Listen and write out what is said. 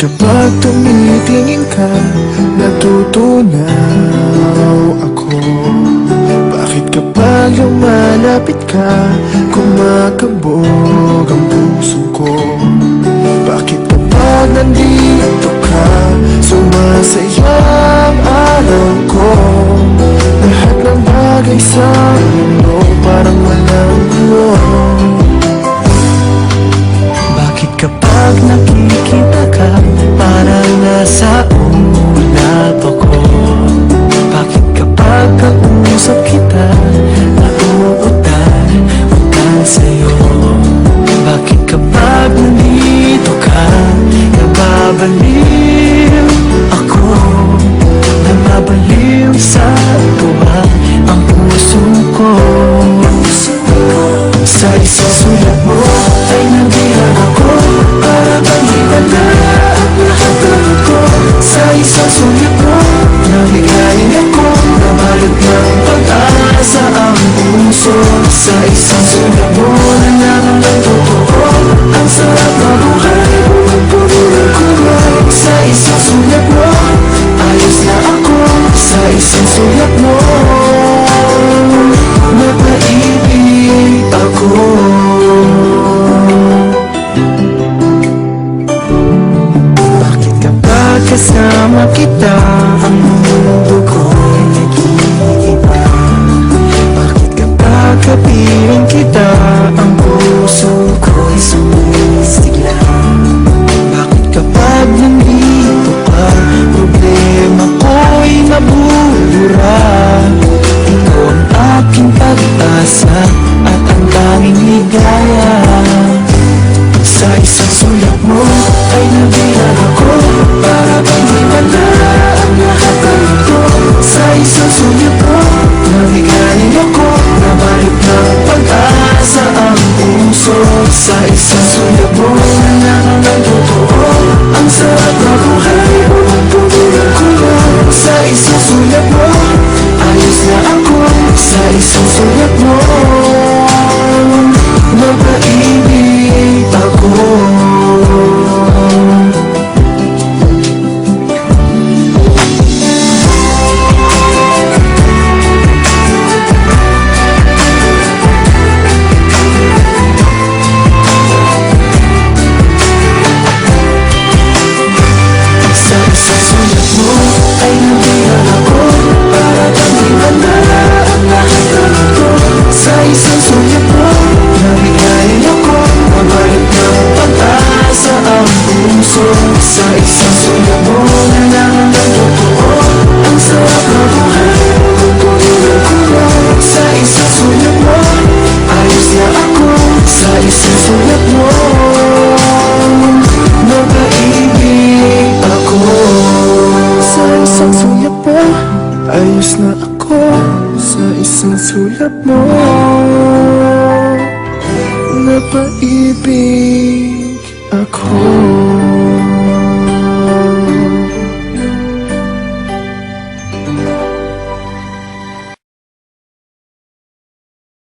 Kapag tumitingin ka, natutunaw ako. Bakit kapag lumalapit ka, kumakabog ang puso ko? Bakit kapag nandito ka, sumasaya ang araw ko? Lahat ng bagay sa mundo parang walang gulo. Bakit kapag nakikita ka, parang nasa ulap ako? Bakit kapag kausap kita, nauutal sa'yo? Bakit kapag nandito ka, nababaliw ako? Nababaliw sa tuwa ang puso ko. Sa isang sulat mo ay nabihan ako, para bang himala ang lahat ng ko. Sa isang sulat mo, nabigayin ako, nabalot ng pag-asa ang puso. Sa isang sulat mo, nalaman ng totoo, ang sarap na buhay, puno ng kulay. Sa isang sulat mo, ayos na ako. Sa isang sulat mo, napaibig ako. Bakit kapag kasama kita, ang mundo ko'y nag-iiba? Bakit kapag kapiling kita, ang puso ko'y sumisigla? Bakit kapag nandito ka, problema ko'y nabubura? Ikaw ang aking pag-asa at ang tanging ligaya. Sa isang sulat mo ay nabihan ako, para bang himala ang lahat ng ito. Sa isang sulat mo, nabigayin ako, nabalik ng pag-asa ang puso. Sa isang sulat mo, nalaman ng totoo, ang sarap na buhay, puno ng kulay. Sa isang sulat mo, ayos na ako. Sa isang sulat mo, napaibig ako. Sa isang sulat mo ay nabihan ako, para bang himala ang lahat ng ito. Sa isang sulat mo, nabigayin ako, nabalik ng pag-asa ang puso. Sa isang sulat mo, nalaman ng totoo, ang sarap na buhay, puno ng kulay. Sa isang sulat mo, ayos na ako. Sa isang sulat mo, napaibig ako. Sa isang sulat mo, ayos na ako. Sa isang sulat mo, napaibig ako.